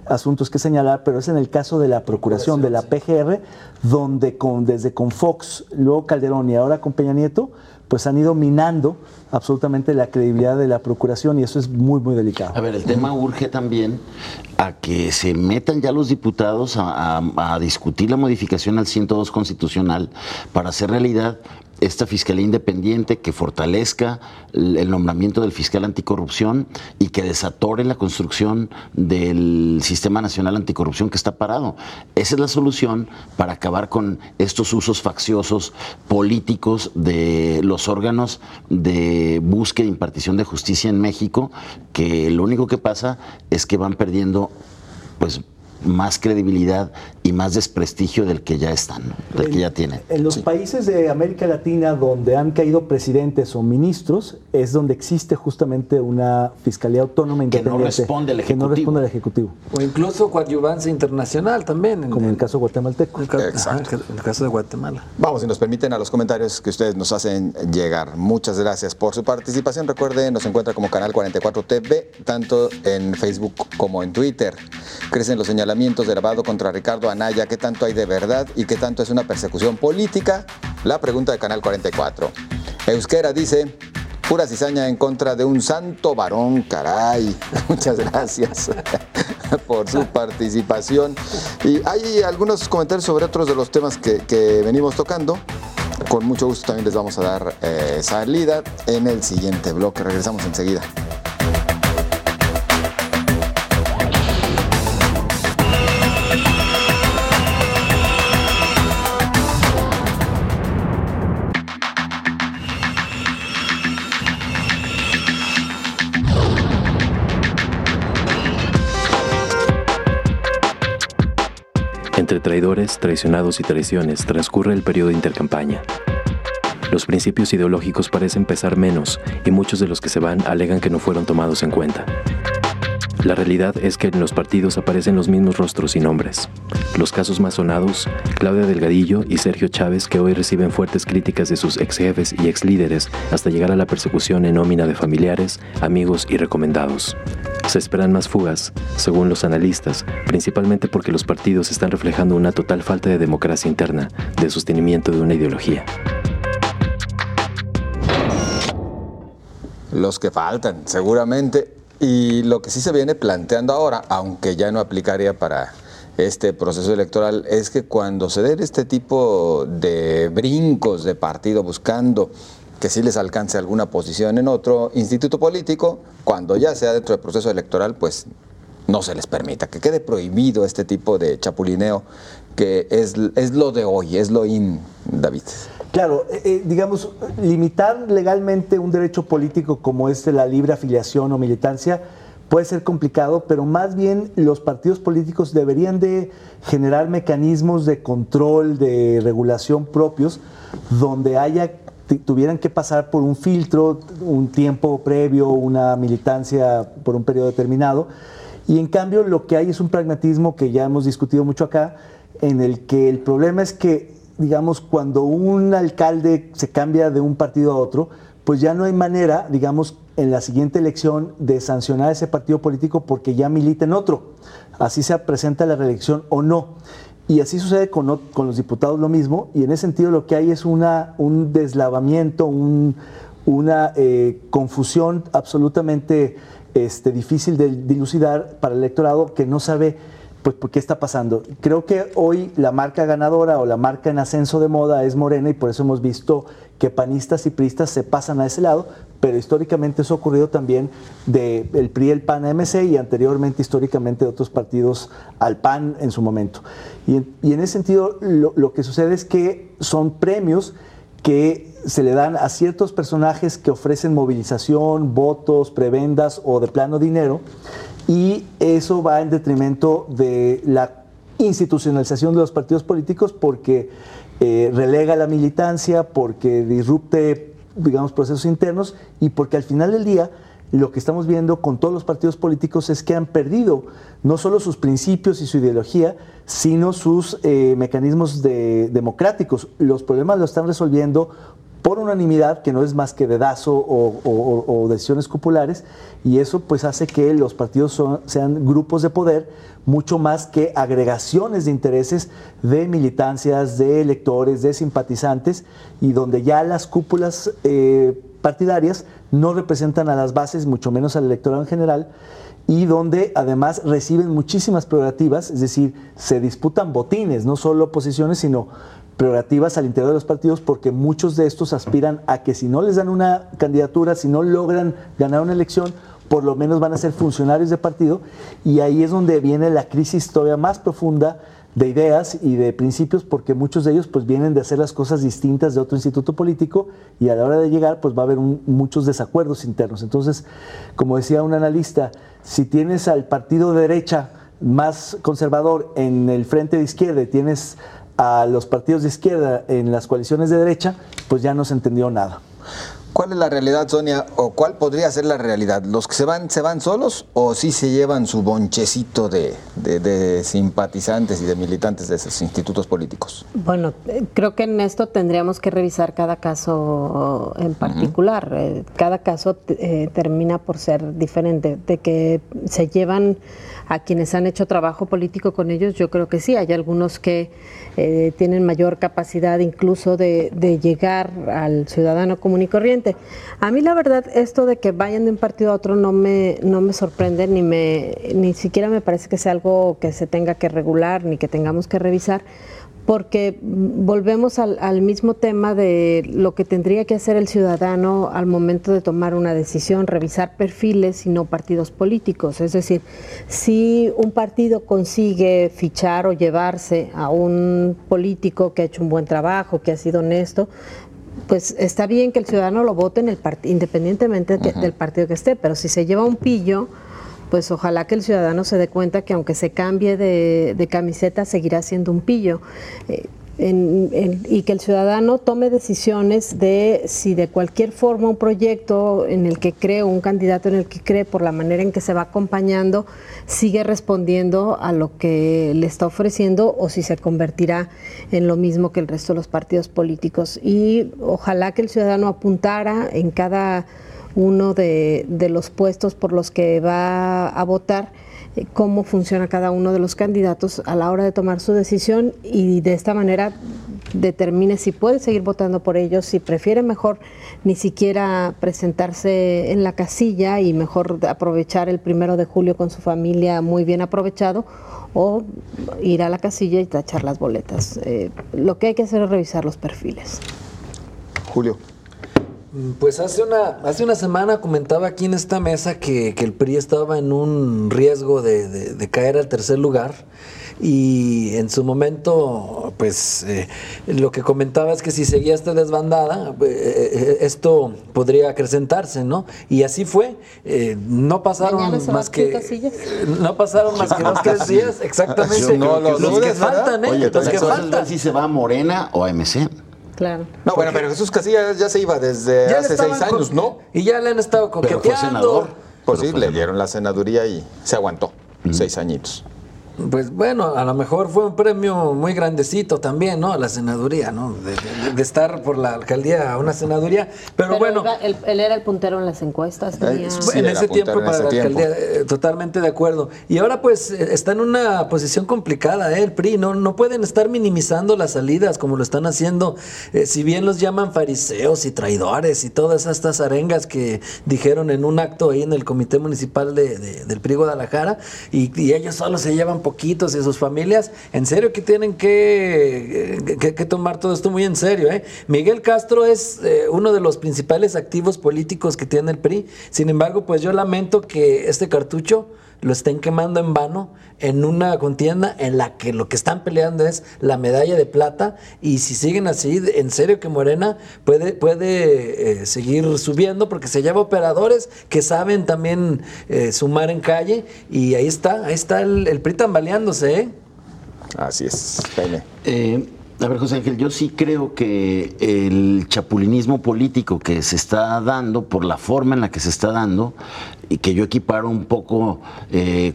asuntos que señalar, pero es en el caso de la procuración de la PGR, donde desde con Fox, luego Calderón y ahora con Peña Nieto, pues han ido minando absolutamente la credibilidad de la procuración y eso es muy, muy delicado. A ver, el tema urge también a que se metan ya los diputados a discutir la modificación al 102 constitucional para hacer realidad esta Fiscalía Independiente que fortalezca el nombramiento del fiscal anticorrupción y que desatore la construcción del Sistema Nacional Anticorrupción que está parado. Esa es la solución para acabar con estos usos facciosos políticos de los órganos de búsqueda e impartición de justicia en México, que lo único que pasa es que van perdiendo pues más credibilidad y más desprestigio del que ya están, del que ya tienen. En los países de América Latina donde han caído presidentes o ministros es donde existe justamente una fiscalía autónoma independiente que no responde al Ejecutivo. O incluso coadyuvancia internacional también. Como en el caso guatemalteco. Exacto. En el caso de Guatemala. Vamos, si nos permiten, a los comentarios que ustedes nos hacen llegar. Muchas gracias por su participación. Recuerden, nos encuentra como Canal 44 TV, tanto en Facebook como en Twitter. Crecen los señalamientos de lavado contra Ricardo Anaya. ¿Qué tanto hay de verdad y qué tanto es una persecución política? La pregunta de Canal 44. Euskera dice: pura cizaña en contra de un santo varón, caray. Muchas gracias por su participación. Y hay algunos comentarios sobre otros de los temas que venimos tocando. Con mucho gusto también les vamos a dar salida en el siguiente bloque. Regresamos enseguida. Entre traidores, traicionados y traiciones transcurre el periodo de intercampaña. Los principios ideológicos parecen pesar menos y muchos de los que se van alegan que no fueron tomados en cuenta. La realidad es que en los partidos aparecen los mismos rostros y nombres. Los casos más sonados, Claudia Delgadillo y Sergio Chávez, que hoy reciben fuertes críticas de sus ex jefes y ex líderes hasta llegar a la persecución en nómina de familiares, amigos y recomendados. Se esperan más fugas, según los analistas, principalmente porque los partidos están reflejando una total falta de democracia interna, de sostenimiento de una ideología. Los que faltan, seguramente. Y lo que sí se viene planteando ahora, aunque ya no aplicaría para este proceso electoral, es que cuando se den este tipo de brincos de partido buscando que sí les alcance alguna posición en otro instituto político, cuando ya sea dentro del proceso electoral, pues no se les permita, que quede prohibido este tipo de chapulineo, que es lo de hoy, es lo David. Claro, digamos, limitar legalmente un derecho político como es la libre afiliación o militancia puede ser complicado, pero más bien los partidos políticos deberían de generar mecanismos de control, de regulación propios, donde tuvieran que pasar por un filtro, un tiempo previo, una militancia por un periodo determinado. Y en cambio lo que hay es un pragmatismo que ya hemos discutido mucho acá, en el que el problema es que, digamos, cuando un alcalde se cambia de un partido a otro, pues ya no hay manera, digamos, en la siguiente elección de sancionar a ese partido político porque ya milita en otro, así se presenta la reelección o no. Y así sucede con los diputados lo mismo, y en ese sentido lo que hay es un deslavamiento, una confusión absolutamente difícil de dilucidar para el electorado que no sabe pues por qué está pasando. Creo que hoy la marca ganadora o la marca en ascenso de moda es Morena, y por eso hemos visto que panistas y priistas se pasan a ese lado, pero históricamente eso ha ocurrido también del PRI, el PAN a MC, y anteriormente históricamente de otros partidos al PAN en su momento. Y en ese sentido lo que sucede es que son premios que se le dan a ciertos personajes que ofrecen movilización, votos, prebendas o de plano dinero, y eso va en detrimento de la institucionalización de los partidos políticos porque relega la militancia, porque disrupte, digamos, procesos internos, y porque al final del día lo que estamos viendo con todos los partidos políticos es que han perdido no solo sus principios y su ideología, sino sus mecanismos democráticos. Los problemas los están resolviendo por unanimidad, que no es más que dedazo o decisiones cupulares, y eso pues hace que los partidos sean grupos de poder mucho más que agregaciones de intereses de militancias, de electores, de simpatizantes, y donde ya las cúpulas partidarias no representan a las bases, mucho menos al electorado en general, y donde además reciben muchísimas prerrogativas, es decir, se disputan botines, no solo posiciones, sino prerrogativas al interior de los partidos, porque muchos de estos aspiran a que si no les dan una candidatura, si no logran ganar una elección, por lo menos van a ser funcionarios de partido, y ahí es donde viene la crisis todavía más profunda de ideas y de principios, porque muchos de ellos pues vienen de hacer las cosas distintas de otro instituto político, y a la hora de llegar pues va a haber muchos desacuerdos internos. Entonces, como decía un analista, si tienes al partido de derecha más conservador en el frente de izquierda y tienes a los partidos de izquierda en las coaliciones de derecha, pues ya no se entendió nada. ¿Cuál es la realidad, Sonia? ¿O cuál podría ser la realidad? ¿Los que se van solos o sí se llevan su bonchecito de simpatizantes y de militantes de esos institutos políticos? Bueno, creo que en esto tendríamos que revisar cada caso en particular. Cada caso termina por ser diferente. De que se llevan a quienes han hecho trabajo político con ellos, yo creo que sí. Hay algunos que tienen mayor capacidad incluso de llegar al ciudadano común y corriente. A mí la verdad, esto de que vayan de un partido a otro no me sorprende, ni siquiera me parece que sea algo que se tenga que regular ni que tengamos que revisar, porque volvemos al mismo tema de lo que tendría que hacer el ciudadano al momento de tomar una decisión, revisar perfiles y no partidos políticos. Es decir, si un partido consigue fichar o llevarse a un político que ha hecho un buen trabajo, que ha sido honesto, pues está bien que el ciudadano lo vote en independientemente del partido que esté, pero si se lleva un pillo, pues ojalá que el ciudadano se dé cuenta que aunque se cambie de camiseta, seguirá siendo un pillo. y que el ciudadano tome decisiones de si de cualquier forma un proyecto en el que cree, un candidato en el que cree, por la manera en que se va acompañando, sigue respondiendo a lo que le está ofreciendo o si se convertirá en lo mismo que el resto de los partidos políticos. Y ojalá que el ciudadano apuntara en cada uno de los puestos por los que va a votar cómo funciona cada uno de los candidatos a la hora de tomar su decisión, y de esta manera determine si puede seguir votando por ellos, si prefiere mejor ni siquiera presentarse en la casilla y mejor aprovechar el 1 de julio con su familia muy bien aprovechado, o ir a la casilla y tachar las boletas. Lo que hay que hacer es revisar los perfiles. Julio. Pues hace una semana comentaba aquí en esta mesa que el PRI estaba en un riesgo de caer al tercer lugar, y en su momento pues lo que comentaba es que si seguía esta desbandada esto podría acrecentarse, ¿no? Y así fue. No pasaron más que 2 casillas, exactamente. No lo los dudes, que faltan, Oye, los que faltan. ver si se va a Morena o a MC. Claro. No, bueno, pero Jesús Casillas ya se iba desde Ya hace 6 años, ¿no? Y ya le han estado Pero fue coqueteando. senador. Pues sí, le dieron la senaduría y se aguantó 6 añitos. Pues bueno, a lo mejor fue un premio muy grandecito también, ¿no? A la senaduría, ¿no? De estar por la alcaldía a una senaduría. Pero bueno. Él era el puntero en las encuestas. Sí, en era ese tiempo puntero en para ese la tiempo. alcaldía, totalmente de acuerdo. Y ahora pues está en una posición complicada, el PRI. No pueden estar minimizando las salidas como lo están haciendo. Si bien los llaman fariseos y traidores y todas estas arengas que dijeron en un acto ahí en el comité municipal del PRI Guadalajara, y ellos solo se llevan poquitos y sus familias, en serio que tienen que tomar todo esto muy en serio, ¿eh? Miguel Castro es uno de los principales activos políticos que tiene el PRI. Sin embargo, pues yo lamento que este cartucho lo estén quemando en vano en una contienda en la que lo que están peleando es la medalla de plata, y si siguen así, en serio que Morena puede seguir subiendo, porque se lleva operadores que saben también sumar en calle, y ahí está el PRI tambaleándose, ¿eh? Así es, Jaime. A ver, José Ángel, yo sí creo que el chapulinismo político que se está dando, por la forma en la que se está dando, y que yo equiparo un poco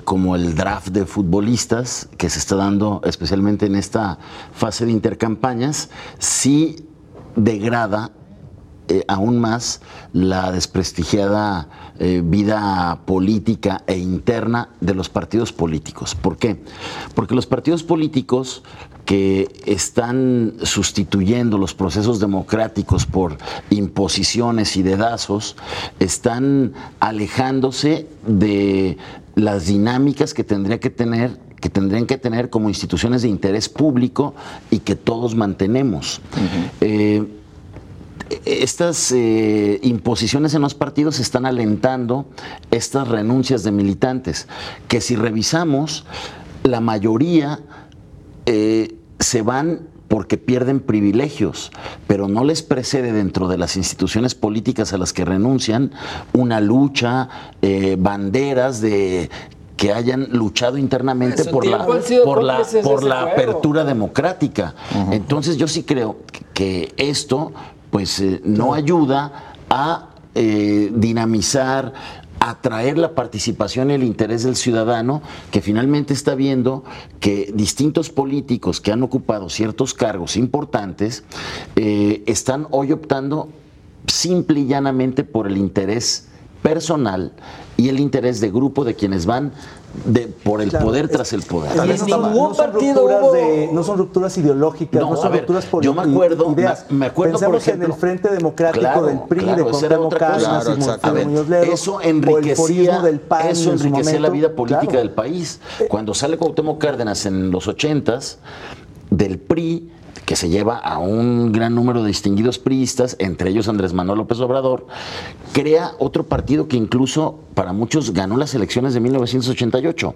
como el draft de futbolistas que se está dando especialmente en esta fase de intercampañas, sí degrada aún más la desprestigiada vida política e interna de los partidos políticos. ¿Por qué? Porque los partidos políticos que están sustituyendo los procesos democráticos por imposiciones y dedazos están alejándose de las dinámicas que tendrían que tener como instituciones de interés público y que todos mantenemos. Estas imposiciones en los partidos están alentando estas renuncias de militantes, que si revisamos, la mayoría se van porque pierden privilegios, pero no les precede dentro de las instituciones políticas a las que renuncian una lucha, banderas de que hayan luchado internamente por la apertura democrática. Entonces yo sí creo que esto pues no ayuda a dinamizar, atraer la participación y el interés del ciudadano, que finalmente está viendo que distintos políticos que han ocupado ciertos cargos importantes están hoy optando simple y llanamente por el interés personal y el interés de grupo de quienes van por el poder tras el poder. No son rupturas ideológicas, no son rupturas políticas. Yo me acuerdo por ejemplo, en el Frente Democrático del PRI, de Cuauhtémoc Cárdenas y Muñoz Ledo, eso enriquecía la vida política del país. Cuando sale Cuauhtémoc Cárdenas en los 80s del PRI, que se lleva a un gran número de distinguidos priistas, entre ellos Andrés Manuel López Obrador, crea otro partido que incluso para muchos ganó las elecciones de 1988.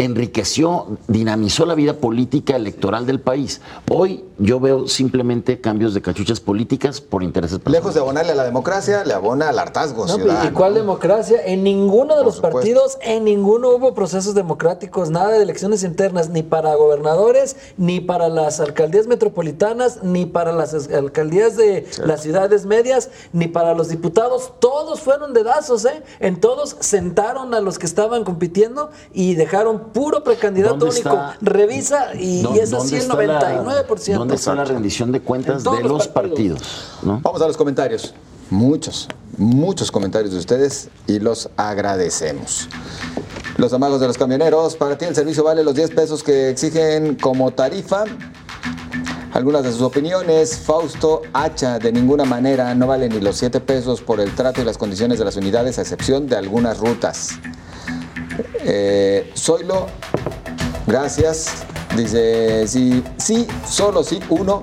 enriqueció, dinamizó la vida política electoral del país. Hoy yo veo simplemente cambios de cachuchas políticas por intereses personales. Lejos de abonarle a la democracia, le abona al hartazgo ciudadano. ¿Y cuál democracia? En ninguno de los partidos, en ninguno hubo procesos democráticos, nada de elecciones internas, ni para gobernadores, ni para las alcaldías metropolitanas, ni para las alcaldías de las ciudades medias, ni para los diputados. Todos fueron dedazos, ¿eh? En todos sentaron a los que estaban compitiendo y dejaron puro precandidato único. Revisa y es así el 99%. ¿Dónde está la rendición de cuentas de los partidos? ¿No? Vamos a los comentarios. Muchos comentarios de ustedes y los agradecemos. Los amagos de los camioneros. Para ti el servicio vale los 10 pesos que exigen como tarifa. Algunas de sus opiniones. Fausto Hacha, de ninguna manera, no vale ni los 7 pesos por el trato y las condiciones de las unidades, a excepción de algunas rutas. Zoilo, gracias. Dice, sí, solo sí. 1,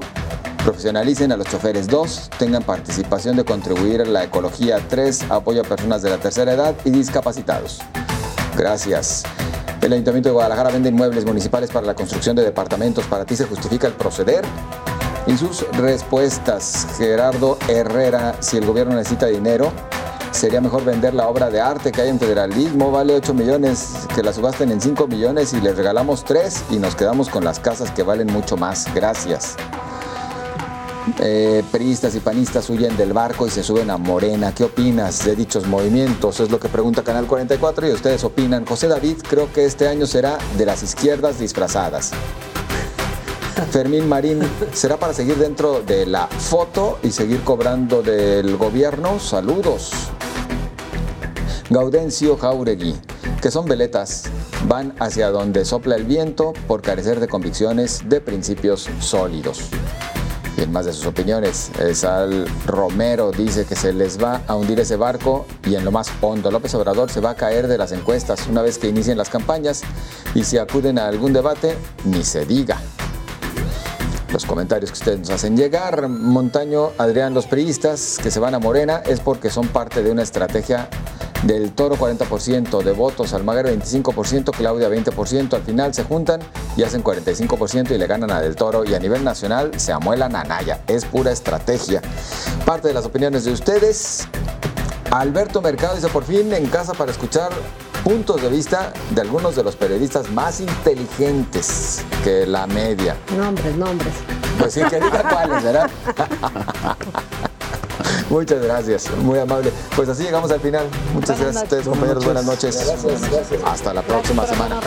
profesionalicen a los choferes. 2, tengan participación de contribuir a la ecología. 3, apoyo a personas de la tercera edad y discapacitados. Gracias. El Ayuntamiento de Guadalajara vende inmuebles municipales para la construcción de departamentos. ¿Para ti se justifica el proceder? Y sus respuestas. Gerardo Herrera, si el gobierno necesita dinero, sería mejor vender la obra de arte que hay en federalismo. Vale 8 millones, que la subasten en 5 millones y les regalamos 3 y nos quedamos con las casas que valen mucho más. Gracias. Priistas y panistas huyen del barco y se suben a Morena. ¿Qué opinas de dichos movimientos? Es lo que pregunta Canal 44 y ustedes opinan. José David, creo que este año será de las izquierdas disfrazadas. Fermín Marín, ¿será para seguir dentro de la foto y seguir cobrando del gobierno? Saludos. Gaudencio Jauregui, que son veletas, van hacia donde sopla el viento por carecer de convicciones, de principios sólidos. Y en más de sus opiniones, Sal Romero dice que se les va a hundir ese barco y en lo más hondo. López Obrador se va a caer de las encuestas una vez que inicien las campañas y si acuden a algún debate, ni se diga. Los comentarios que ustedes nos hacen llegar. Montaño, Adrián, los priistas que se van a Morena es porque son parte de una estrategia del Toro 40% de votos, Almaguer 25%, Claudia 20%, al final se juntan y hacen 45% y le ganan a Del Toro y a nivel nacional se amuelan a Anaya. Es pura estrategia. Parte de las opiniones de ustedes. Alberto Mercado dice, por fin en casa para escuchar puntos de vista de algunos de los periodistas más inteligentes que la media. Nombres. Pues sí, que diga cuáles, ¿verdad? Muchas gracias, muy amable. Pues así llegamos al final. Muchas gracias a ustedes, compañeros. Buenas noches. Gracias. Hasta la próxima semana.